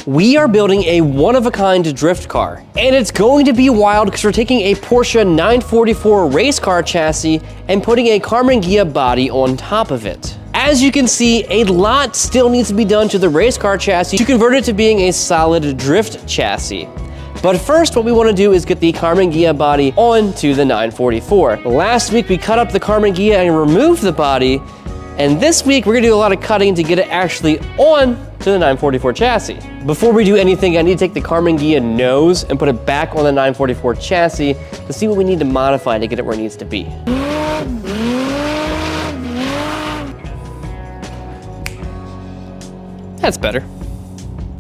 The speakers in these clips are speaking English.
We are building a one-of-a-kind drift car, and it's going to be wild because we're taking a Porsche 944 race car chassis and putting a carbon GHIA body on top of it. As you can see, a lot still needs to be done to the race car chassis to convert it to being a solid drift chassis. But first, what we want to do is get the carbon GHIA body onto the 944. Last week, we cut up the carbon GHIA and removed the body, and this week, we're gonna do a lot of cutting to get it actually on to the 944 chassis. Before we do anything, I need to take the carbon GHIA nose and put it back on the 944 chassis to see what we need to modify to get it where it needs to be. That's better.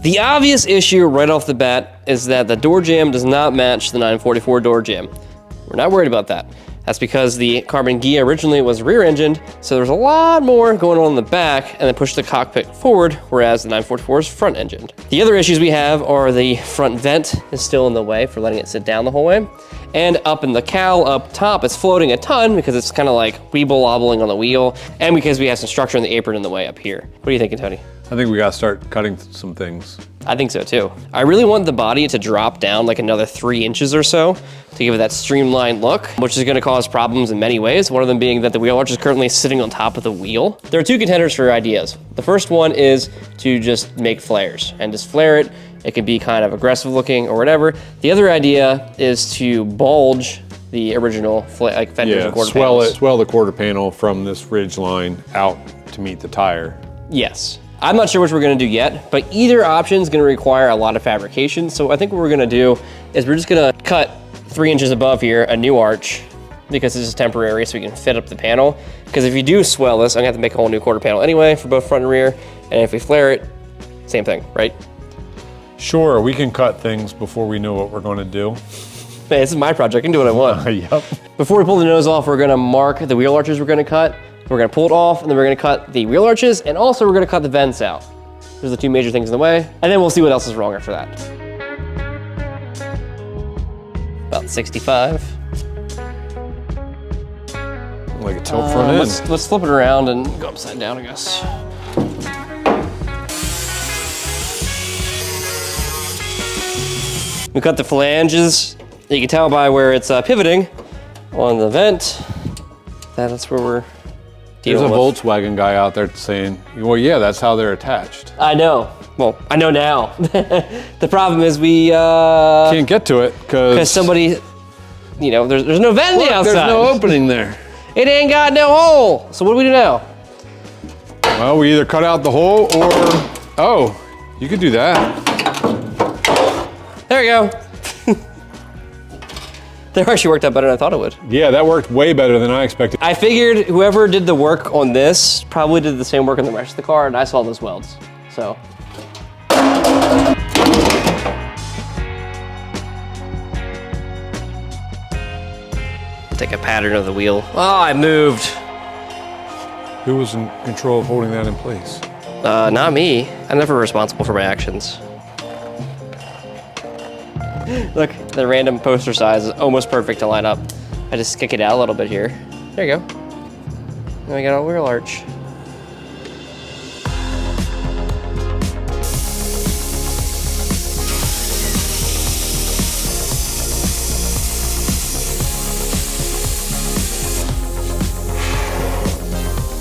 The obvious issue right off the bat is that the door jamb does not match the 944 door jamb. We're not worried about that. That's because the carbon GHIA originally was rear-engined, so there's a lot more going on in the back and then push the cockpit forward, whereas the 944 is front-engined. The other issues we have are the front vent is still in the way for letting it sit down the whole way. And up in the cowl up top, it's floating a ton because it's kind of like weeble-wobbling on the wheel, and because we have some structure in the apron in the way up here. What are you thinking, Tony? I think we gotta start cutting some things. I think so too. I really want the body to drop down like another 3 inches or so to give it that streamlined look, which is gonna cause problems in many ways. One of them being that the wheel arch is currently sitting on top of the wheel. There are 2 contenders for ideas. The first one is to just make flares and just flare it. It could be kind of aggressive looking or whatever. The other idea is to bulge the original like fenders and quarter panels. Swell the quarter panel from this ridge line out to meet the tire. Yes. I'm not sure which we're gonna do yet, but either option is gonna require a lot of fabrication. So I think what we're gonna do is we're just gonna cut 3 inches above here, a new arch, because this is temporary so we can fit up the panel. Because if you do swell this, I'm gonna have to make a whole new quarter panel anyway for both front and rear. And if we flare it, same thing, right? Sure, we can cut things before we know what we're gonna do. Hey, this is my project, I can do what I want. Yep. Before we pull the nose off, we're gonna mark the wheel arches we're gonna cut. We're gonna pull it off, and then we're gonna cut the wheel arches, and also we're gonna cut the vents out. Those are the 2 major things in the way, and then we'll see what else is wrong after that. About 65. Like a tilt front end. Let's flip it around and go upside down, I guess. We cut the flanges. You can tell by where it's pivoting on the vent. That's where we're There's a with. Volkswagen guy out there saying, well, yeah, that's how they're attached. I know. Well, I know now. The problem is we can't get to it because somebody, you know, there's no vent on the outside. There's no opening there. It ain't got no hole. So what do we do now? Well, we either cut out the hole or, oh, you could do that. There we go. That actually worked out better than I thought it would. Yeah, that worked way better than I expected. I figured whoever did the work on this probably did the same work on the rest of the car, and I saw those welds, so. Take a pattern of the wheel. Oh, I moved. Who was in control of holding that in place? Not me. I'm never responsible for my actions. Look, the random poster size is almost perfect to line up. I just kick it out a little bit here. There you go. Then we got a wheel arch.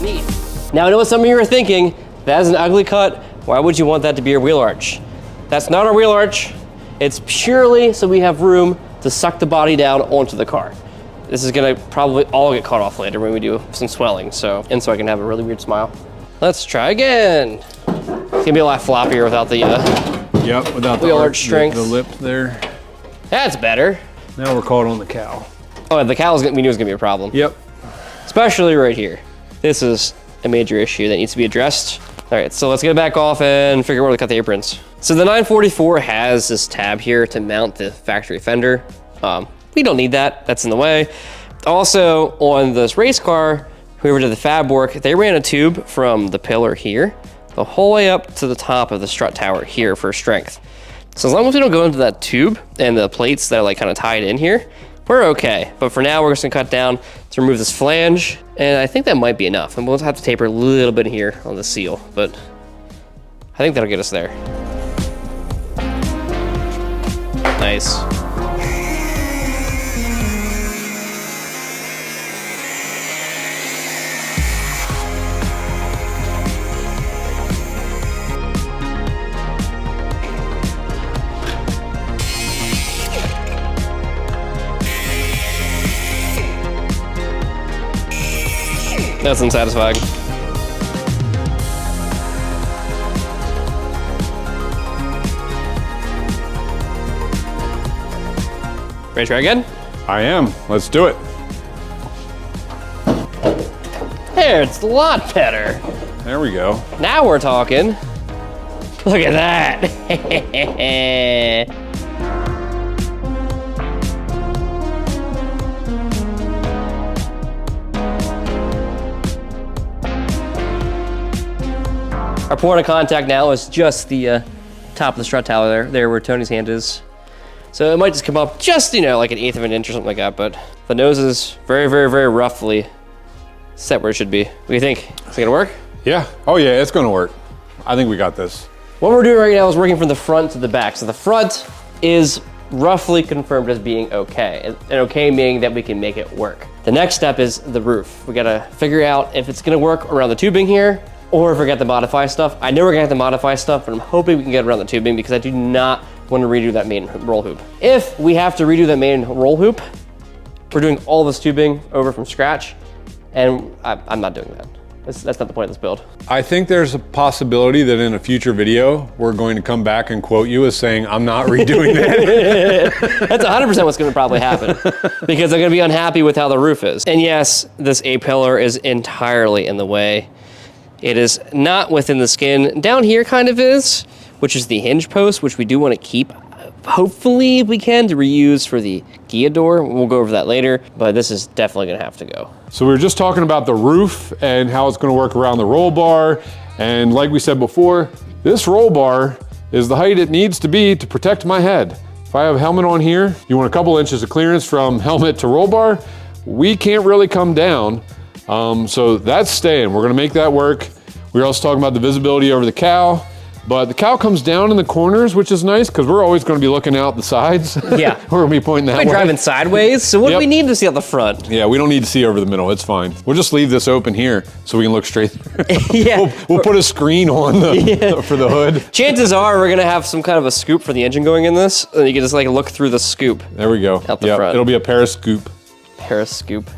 Neat. Now I know what some of you are thinking. That is an ugly cut. Why would you want that to be your wheel arch? That's not our wheel arch. It's purely so we have room to suck the body down onto the car. This is gonna probably all get cut off later when we do some swelling, so I can have a really weird smile. Let's try again. It's gonna be a lot floppier without the without wheel arch strength. The lip there. That's better. Now we're caught on the cowl. Oh, the cowl we knew was gonna be a problem. Yep. Especially right here. This is a major issue that needs to be addressed. All right, so let's get it back off and figure out where to cut the aprons. So the 944 has this tab here to mount the factory fender. We don't need that, that's in the way. Also, on this race car, whoever did the fab work, they ran a tube from the pillar here, the whole way up to the top of the strut tower here for strength. So as long as we don't go into that tube and the plates that are like kind of tied in here, we're okay. But for now, we're just gonna cut down to remove this flange, and I think that might be enough. And we'll have to taper a little bit here on the seal, but I think that'll get us there. Nice. That's unsatisfying. Ready to try again? I am. Let's do it. There, it's a lot better. There we go. Now we're talking. Look at that. Our point of contact now is just the top of the strut tower there where Tony's hand is. So it might just come up just, you know, like an eighth of an inch or something like that, but the nose is very, very, very roughly set where it should be. What do you think? Is it gonna work? Yeah. Oh yeah, it's gonna work. I think we got this. What we're doing right now is working from the front to the back. So the front is roughly confirmed as being okay. And okay meaning that we can make it work. The next step is the roof. We gotta figure out if it's gonna work around the tubing here, or if we got to modify stuff. I know we're gonna have to modify stuff, but I'm hoping we can get around the tubing because I do not want to redo that main roll hoop. If we have to redo that main roll hoop, we're doing all this tubing over from scratch, and I'm not doing that. That's not the point of this build. I think there's a possibility that in a future video, we're going to come back and quote you as saying, I'm not redoing that. That's 100% what's gonna probably happen because I'm gonna be unhappy with how the roof is. And yes, this A-pillar is entirely in the way. It is not within the skin. Down here kind of is, which is the hinge post, which we do want to keep. Hopefully we can to reuse for the GHIA door. We'll go over that later, but this is definitely gonna have to go. So we were just talking about the roof and how it's gonna work around the roll bar. And like we said before, this roll bar is the height it needs to be to protect my head. If I have a helmet on here, you want a couple inches of clearance from helmet to roll bar, we can't really come down. So that's staying. We're gonna make that work. We were also talking about the visibility over the cow, but the cow comes down in the corners, which is nice because we're always gonna be looking out the sides. Yeah. We're gonna be pointing that way. We're driving sideways, so what do Yep. we need to see out the front? Yeah, we don't need to see over the middle, it's fine. We'll just leave this open here so we can look straight through. Yeah. We'll put a screen on for the hood. Chances are we're gonna have some kind of a scoop for the engine going in this, and you can just like look through the scoop. There we go. Out the front. It'll be a periscope. Periscope.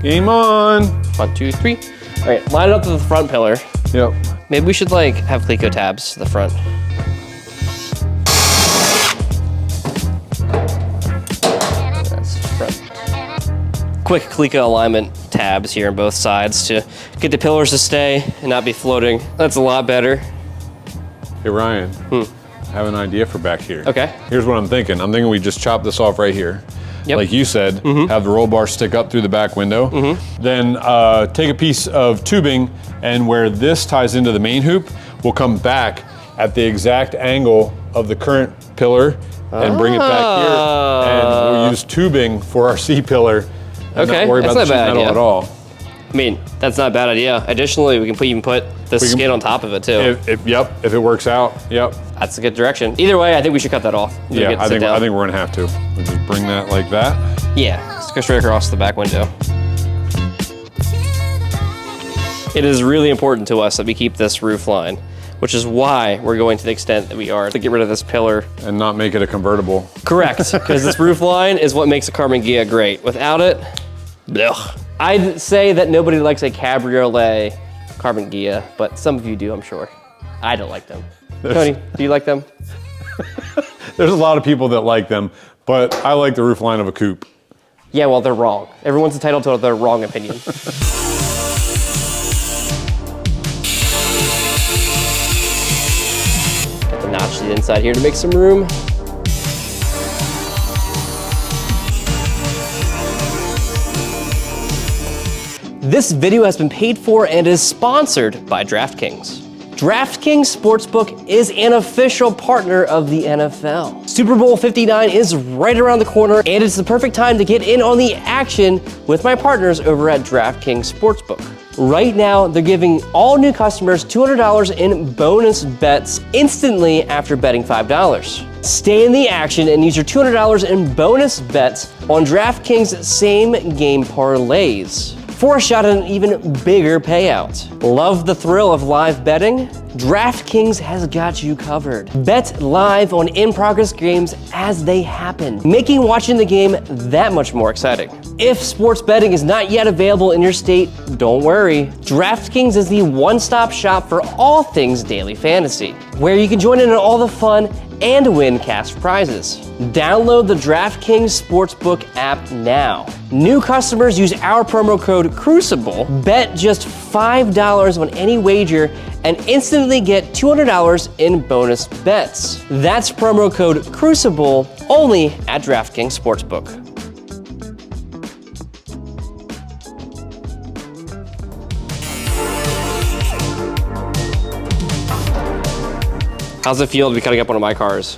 Game on. 1, 2, 3. All right, line it up to the front pillar. Yep. Maybe we should like have Cleco tabs to the front. That's front. Quick Cleco alignment tabs here on both sides to get the pillars to stay and not be floating. That's a lot better. Hey Ryan, I have an idea for back here. Okay. Here's what I'm thinking. I'm thinking we just chop this off right here. Yep. Like you said, have the roll bar stick up through the back window. Then take a piece of tubing and where this ties into the main hoop, we'll come back at the exact angle of the current pillar and bring it back here. And we'll use tubing for our C pillar and Okay, not worry that's about the not a sheet bad metal idea. at all. I mean, that's not a bad idea. Additionally, we can even put the skin on top of it too. If it works out, yep. That's a good direction. Either way, I think we should cut that off. Yeah, I think we're gonna have to. We'll just bring that like that. Yeah, let's go straight across the back window. It is really important to us that we keep this roof line, which is why we're going to the extent that we are to get rid of this pillar. And not make it a convertible. Correct, because this roof line is what makes a carbon GHIA great. Without it, blech. I'd say that nobody likes a cabriolet carbon GHIA, but some of you do, I'm sure. I don't like them. Tony, do you like them? There's a lot of people that like them, but I like the roof line of a coupe. Yeah, well, they're wrong. Everyone's entitled to their wrong opinion. Got the notch to the inside here to make some room. This video has been paid for and is sponsored by DraftKings. DraftKings Sportsbook is an official partner of the NFL. Super Bowl 59 is right around the corner, and it's the perfect time to get in on the action with my partners over at DraftKings Sportsbook. Right now, they're giving all new customers $200 in bonus bets instantly after betting $5. Stay in the action and use your $200 in bonus bets on DraftKings same game parlays for a shot at an even bigger payout. Love the thrill of live betting? DraftKings has got you covered. Bet live on in-progress games as they happen, making watching the game that much more exciting. If sports betting is not yet available in your state, don't worry. DraftKings is the one-stop shop for all things daily fantasy, where you can join in on all the fun and win cash prizes. Download the DraftKings Sportsbook app now. New customers use our promo code CRUCIBLE, bet just $5 on any wager, and instantly get $200 in bonus bets. That's promo code CRUCIBLE only at DraftKings Sportsbook. How's it feel to be cutting up one of my cars?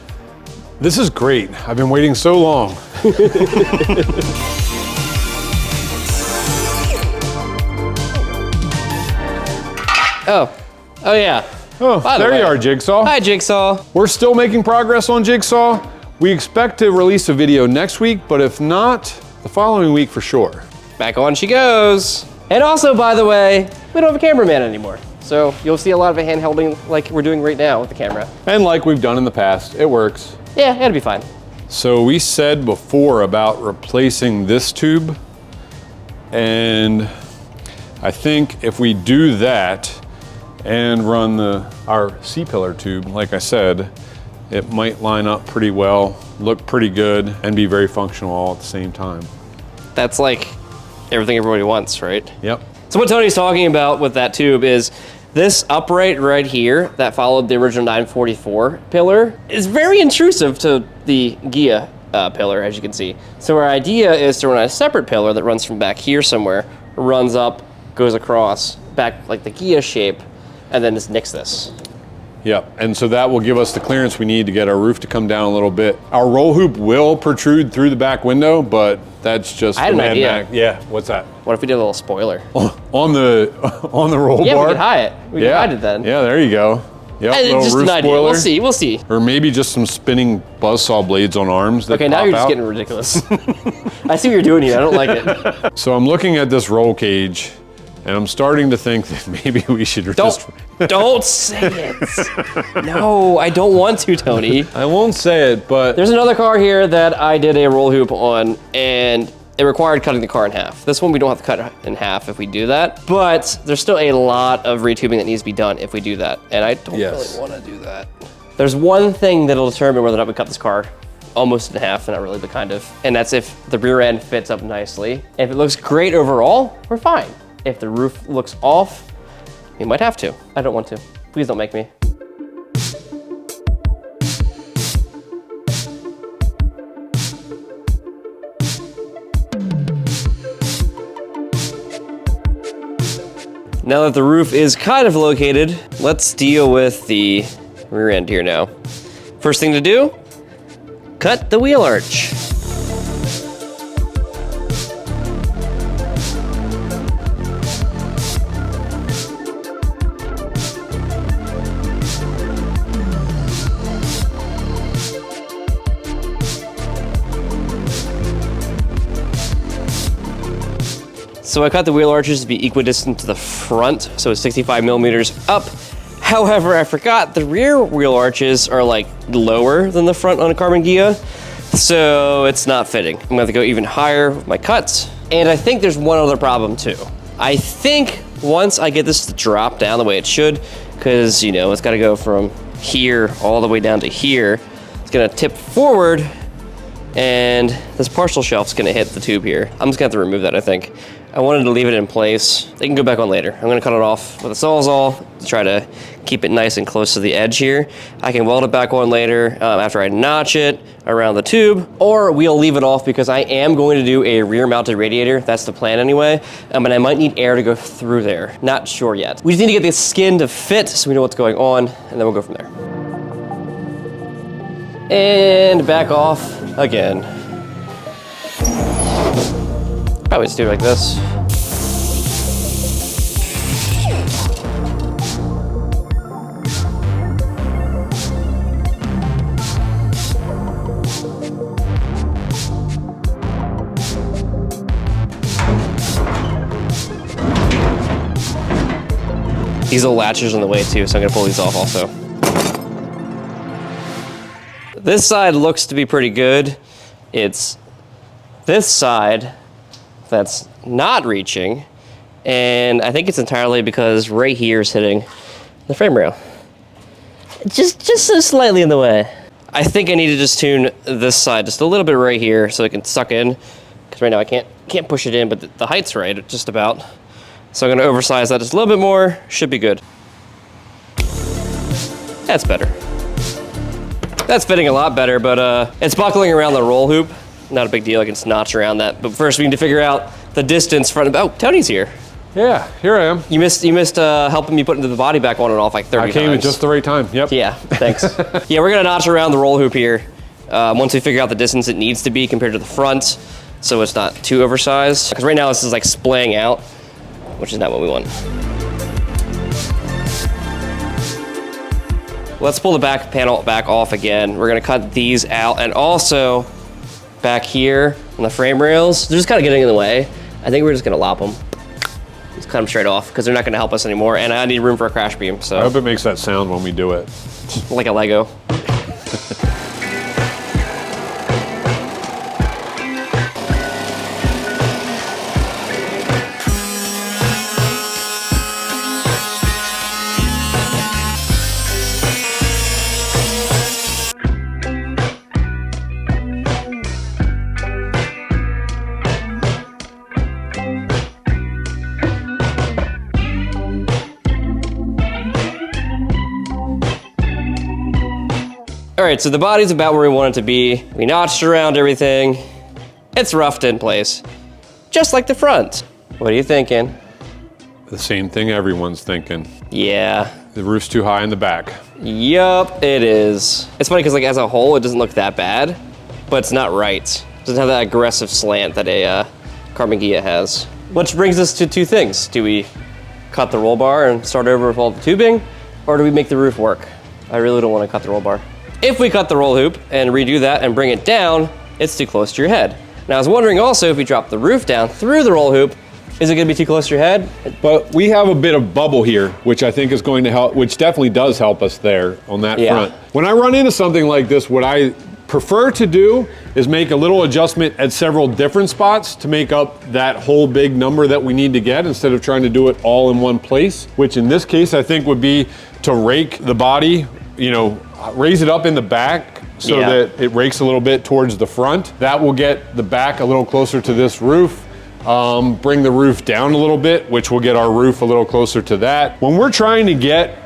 This is great. I've been waiting so long. Oh yeah. Oh, By the there way. you are, Jigsaw. Hi, Jigsaw. We're still making progress on Jigsaw. We expect to release a video next week, but if not, the following week for sure. Back on she goes. And also, by the way, we don't have a cameraman anymore. So you'll see a lot of a hand holding like we're doing right now with the camera. And like we've done in the past, it works. Yeah, it'll be fine. So we said before about replacing this tube, and I think if we do that and run our C-pillar tube, like I said, it might line up pretty well, look pretty good, and be very functional all at the same time. That's like everything everybody wants, right? Yep. So what Tony's talking about with that tube is this upright right here that followed the original 944 pillar is very intrusive to the GHIA pillar, as you can see. So our idea is to run a separate pillar that runs from back here somewhere, runs up, goes across, back like the GHIA shape, and then just nix this. Yep, and so that will give us the clearance we need to get our roof to come down a little bit. Our roll hoop will protrude through the back window, but that's just I had the an idea. back. Yeah, what's that? What if we did a little spoiler? On the roll Yeah, bar? we could hide it. We could hide it then. Yeah, there you go. Yep, little Just roof an idea. spoiler. We'll see. Or maybe just some spinning buzzsaw blades on arms that Okay, now pop you're just out. getting ridiculous. I see what you're doing here. I don't like it. So I'm looking at this roll cage, and I'm starting to think that maybe we should just... Don't say it. No, I don't want to, Tony. I won't say it, but... There's another car here that I did a roll hoop on, and it required cutting the car in half. This one we don't have to cut it in half if we do that, but there's still a lot of retubing that needs to be done if we do that, and I don't really want to do that. There's one thing that'll determine whether or not we cut this car almost in half, not really, but kind of, and that's if the rear end fits up nicely. If it looks great overall, we're fine. If the roof looks off, we might have to. I don't want to. Please don't make me. Now that the roof is kind of located, let's deal with the rear end here now. First thing to do, cut the wheel arch. So I cut the wheel arches to be equidistant to the front, so it's 65 millimeters up. However, I forgot the rear wheel arches are like lower than the front on a carbon GHIA, so it's not fitting. I'm gonna have to go even higher with my cuts. And I think there's one other problem too. I think once I get this to drop down the way it should, because you know, it's gotta go from here all the way down to here, it's gonna tip forward and this partial shelf's gonna hit the tube here. I'm just gonna have to remove that, I think. I wanted to leave it in place. They can go back on later. I'm gonna cut it off with a Sawzall to try to keep it nice and close to the edge here. I can weld it back on later after I notch it around the tube, or we'll leave it off because I am going to do a rear mounted radiator. That's the plan anyway. And I might need air to go through there. Not sure yet. We just need to get the skin to fit so we know what's going on, and then we'll go from there. And back off again. Probably just do it like this. These little latches are in the way too, so I'm gonna pull these off also. This side looks to be pretty good. It's this side that's not reaching, and I think it's entirely because right here is hitting the frame rail. Just so slightly in the way. I think I need to just tune this side just a little bit right here so it can suck in, because right now I can't push it in, but the height's right, just about. So I'm gonna oversize that just a little bit more, should be good. That's better. That's fitting a lot better, but it's buckling around the roll hoop. Not a big deal, I can just notch around that. But first we need to figure out the distance from, oh, Tony's here. Yeah, here I am. You missed helping me put into the body back on and off like 30 times. I came at just the right time, yep. Yeah, thanks. Yeah, we're gonna notch around the roll hoop here. Once we figure out the distance it needs to be compared to the front, so it's not too oversized. Because right now this is like splaying out, which is not what we want. Let's pull the back panel back off again. We're gonna cut these out, and also back here on the frame rails, they're just kind of getting in the way. I think we're just gonna lop them. Just cut them straight off because they're not gonna help us anymore, and I need room for a crash beam, so. I hope it makes that sound when we do it. Like a Lego. All right, so the body's about where we want it to be. We notched around everything. It's roughed in place, just like the front. What are you thinking? The same thing everyone's thinking. Yeah. The roof's too high in the back. Yup, it is. It's funny because like as a whole, it doesn't look that bad, but it's not right. It doesn't have that aggressive slant that a carbon GHIA has. Which brings us to two things. Do we cut the roll bar and start over with all the tubing, or do we make the roof work? I really don't want to cut the roll bar. If we cut the roll hoop and redo that and bring it down, it's too close to your head. Now I was wondering also if we drop the roof down through the roll hoop, is it gonna be too close to your head? But we have a bit of bubble here, which I think is going to help, which definitely does help us there on that front. When I run into something like this, what I prefer to do is make a little adjustment at several different spots to make up that whole big number that we need to get instead of trying to do it all in one place, which in this case I think would be to rake the body, you know, raise it up in the back so that it rakes a little bit towards the front. That will get the back a little closer to this roof. Bring the roof down a little bit, which will get our roof a little closer to that. When we're trying to get,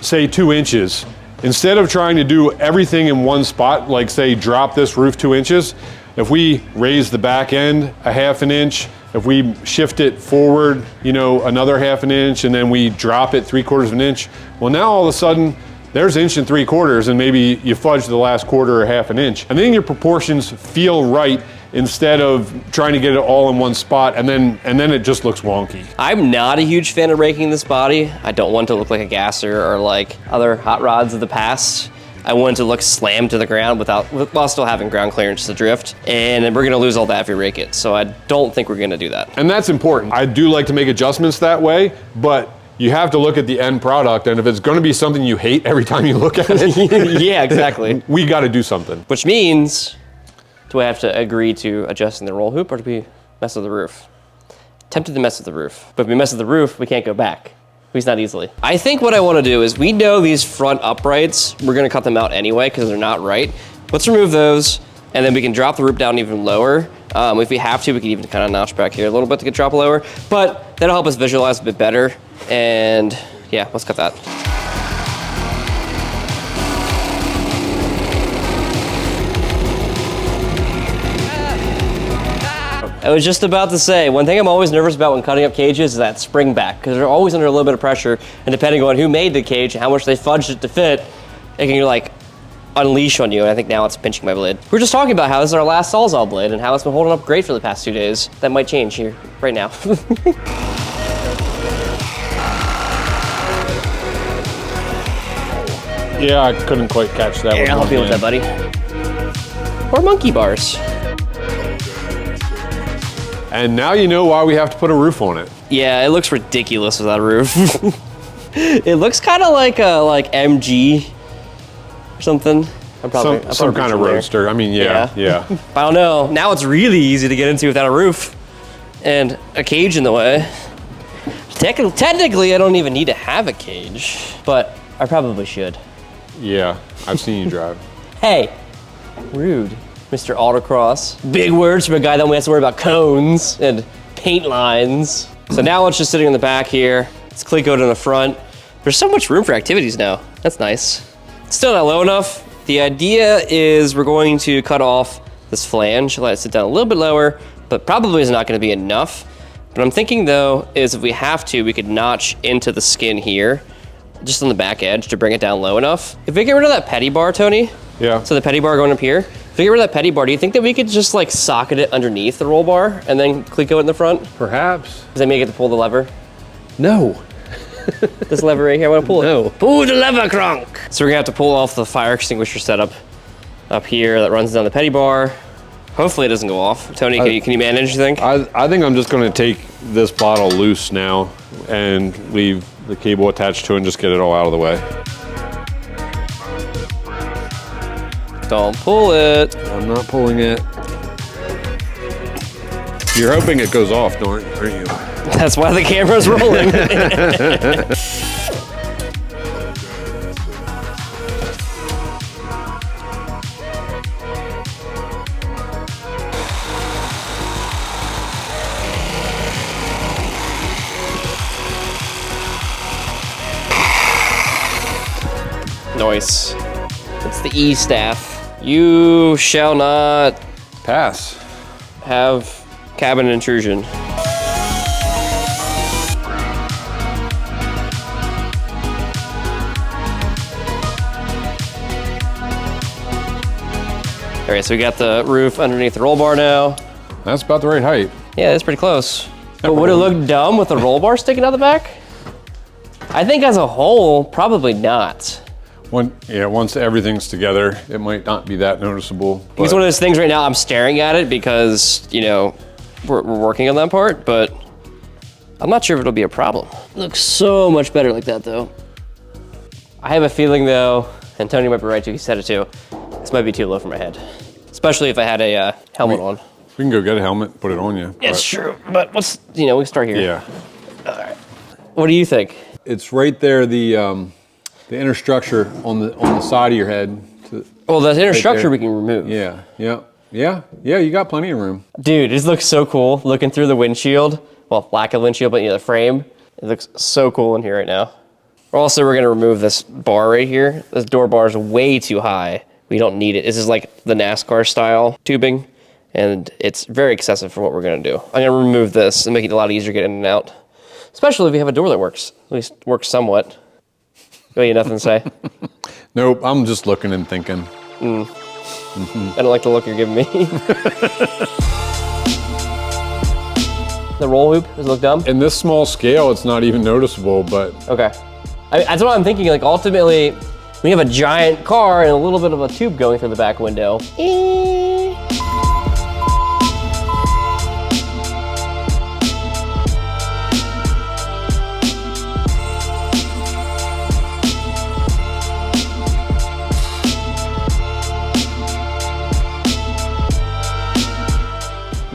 say, 2 inches, instead of trying to do everything in one spot, like say drop this roof 2 inches, if we raise the back end a 1/2 inch, if we shift it forward, you know, another 1/2 inch, and then we drop it 3/4 inch, well now all of a sudden, there's 1 3/4 inches and maybe you fudge the last quarter or 1/2 inch. And then your proportions feel right instead of trying to get it all in one spot and then it just looks wonky. I'm not a huge fan of raking this body. I don't want it to look like a gasser or like other hot rods of the past. I want it to look slammed to the ground while still having ground clearance to drift. And we're gonna lose all that if we rake it. So I don't think we're gonna do that. And that's important. I do like to make adjustments that way, but you have to look at the end product, and if it's gonna be something you hate every time you look at it, yeah, exactly. We gotta do something. Which means, do I have to agree to adjusting the roll hoop, or do we mess with the roof? Tempted to mess with the roof, but if we mess with the roof, we can't go back. At least not easily. I think what I wanna do is, we know these front uprights, we're gonna cut them out anyway, because they're not right. Let's remove those, and then we can drop the roof down even lower. If we have to, we can even kind of notch back here a little bit to get drop lower, but that'll help us visualize a bit better. And yeah, let's cut that. I was just about to say, one thing I'm always nervous about when cutting up cages is that spring back, because they're always under a little bit of pressure, and depending on who made the cage and how much they fudged it to fit, it can like unleash on you, and I think now it's pinching my blade. We were just talking about how this is our last Sawzall blade and how it's been holding up great for the past 2 days. That might change here, right now. Yeah, I couldn't quite catch that. Here, I'll help you with that, buddy. Or monkey bars. And now you know why we have to put a roof on it. Yeah, it looks ridiculous without a roof. It looks kind of like a MG or something. I'm some kind of roadster. I mean, yeah. I don't know. Now it's really easy to get into without a roof and a cage in the way. Technically, I don't even need to have a cage, but I probably should. Yeah, I've seen you drive. Hey, rude, Mr. Autocross. Big words from a guy that only has to worry about cones and paint lines. So now it's just sitting in the back here. It's clecoed in the front. There's so much room for activities now. That's nice. It's still not low enough. The idea is we're going to cut off this flange, let it sit down a little bit lower, but probably is not gonna be enough. What I'm thinking though is if we have to, we could notch into the skin here, just on the back edge to bring it down low enough. If we get rid of that petty bar, Tony, yeah. So the petty bar going up here, if we get rid of that petty bar, do you think that we could just like socket it underneath the roll bar and then cleco it in the front? Perhaps. Does that mean you get to pull the lever? No. This lever right here, I want to pull it. No. Pull the lever, Kronk. So we're gonna have to pull off the fire extinguisher setup up here that runs down the petty bar. Hopefully it doesn't go off. Tony, can you manage, you think? I think I'm just gonna take this bottle loose now and leave the cable attached to it and just get it all out of the way. Don't pull it. I'm not pulling it. You're hoping it goes off, aren't you? That's why the camera's rolling. Nice. It's the E staff. You shall not Pass. have cabin intrusion. All right, so we got the roof underneath the roll bar now. That's about the right height. Yeah, that's pretty close. But would it look dumb with the roll bar sticking out the back? I think as a whole, probably not. Once everything's together, it might not be that noticeable. It's one of those things right now, I'm staring at it because, you know, we're working on that part, but I'm not sure if it'll be a problem. Looks so much better like that though. I have a feeling though, and Tony might be right too, he said it too, this might be too low for my head. Especially if I had a helmet on. We can go get a helmet, put it on you. It's true, but let's, we can start here. Yeah. All right. What do you think? It's right there, the inner structure on the side of your head. Well, the inner structure there. we can remove. Yeah, you got plenty of room. Dude, this looks so cool looking through the windshield. Well, lack of windshield, but the frame. It looks so cool in here right now. Also, we're gonna remove this bar right here. This door bar is way too high. We don't need it. This is like the NASCAR style tubing, and it's very excessive for what we're gonna do. I'm gonna remove this and make it a lot easier to get in and out. Especially if you have a door that works, at least works somewhat. You have nothing to say? Nope, I'm just looking and thinking. I don't like the look you're giving me. The roll hoop, does it look dumb? In this small scale, it's not even noticeable, but... Okay. That's what I'm thinking, like ultimately, we have a giant car and a little bit of a tube going through the back window.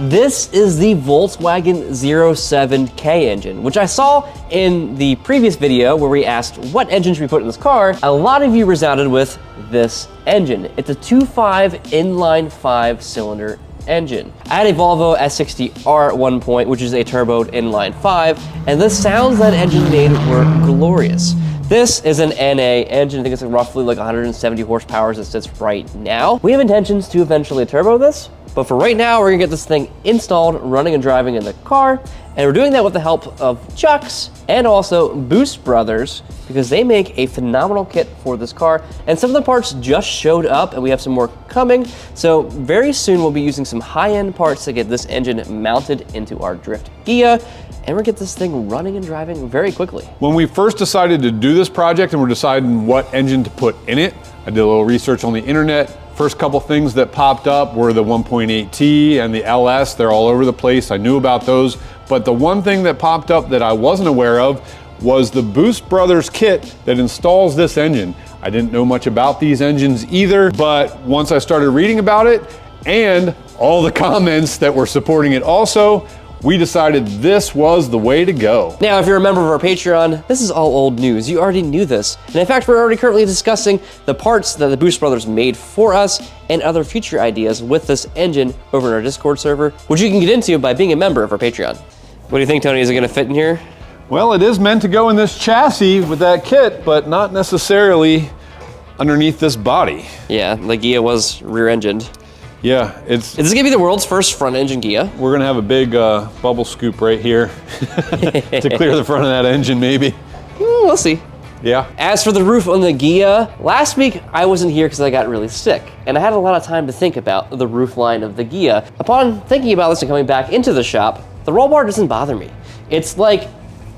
This is the Volkswagen 07K engine, which I saw in the previous video where we asked what engine should we put in this car. A lot of you resounded with this engine. It's a 2.5 inline 5-cylinder engine. I had a Volvo S60R at one point, which is a turboed inline 5, and the sounds that engine made were glorious. This is an NA engine. I think it's roughly like 170 horsepower as it sits right now. We have intentions to eventually turbo this, but for right now, we're gonna get this thing installed, running and driving in the car, and we're doing that with the help of Chuck's and also Boost Brothers, because they make a phenomenal kit for this car, and some of the parts just showed up, and we have some more coming, so very soon we'll be using some high-end parts to get this engine mounted into our Drift GHIA, and we're gonna get this thing running and driving very quickly. When we first decided to do this project and we're deciding what engine to put in it, I did a little research on the internet. First couple things that popped up were the 1.8T and the LS. They're all over the place. I knew about those. But the one thing that popped up that I wasn't aware of was the Boost Brothers kit that installs this engine. I didn't know much about these engines either, but once I started reading about it and all the comments that were supporting it also, we decided this was the way to go. Now, if you're a member of our Patreon, this is all old news. You already knew this. And in fact, we're already currently discussing the parts that the Boost Brothers made for us and other future ideas with this engine over in our Discord server, which you can get into by being a member of our Patreon. What do you think, Tony? Is it gonna fit in here? Well, it is meant to go in this chassis with that kit, but not necessarily underneath this body. Yeah, the GHIA was rear-engined. Yeah, Is this gonna be the world's first front-engine GHIA? we're gonna have a big bubble scoop right here to clear the front of that engine maybe. We'll see. Yeah. As for the roof on the GHIA, last week I wasn't here because I got really sick, and I had a lot of time to think about the roof line of the GHIA. Upon thinking about this and coming back into the shop, the roll bar doesn't bother me. It's like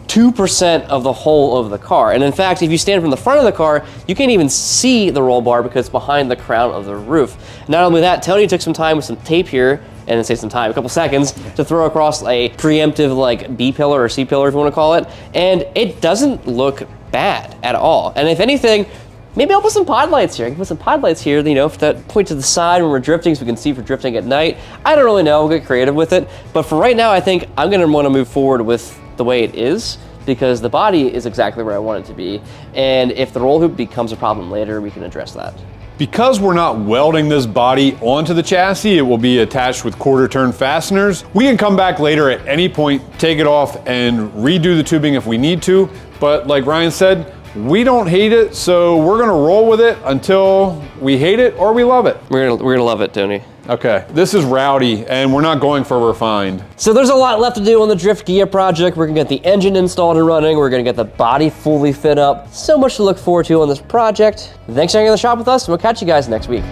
2% of the whole of the car. And in fact, if you stand from the front of the car, you can't even see the roll bar because it's behind the crown of the roof. Not only that, Tony took some time with some tape here, and then say some time, a couple seconds, to throw across a preemptive like B pillar or C pillar, if you want to call it, and it doesn't look bad at all. And if anything, maybe I'll put some pod lights here. I can put some pod lights here, you know, that point to the side when we're drifting so we can see if we're drifting at night. I don't really know, we'll get creative with it. But for right now, I think I'm gonna wanna move forward with the way it is because the body is exactly where I want it to be. And if the roll hoop becomes a problem later, we can address that. Because we're not welding this body onto the chassis, it will be attached with quarter turn fasteners. We can come back later at any point, take it off and redo the tubing if we need to. But like Ryan said, we don't hate it, so we're gonna roll with it until we hate it or we love it. We're gonna love it, Tony. Okay, this is rowdy and we're not going for refined. So there's a lot left to do on the Drift GHIA project. We're gonna get the engine installed and running. We're gonna get the body fully fit up. So much to look forward to on this project. Thanks for hanging in the shop with us, and we'll catch you guys next week.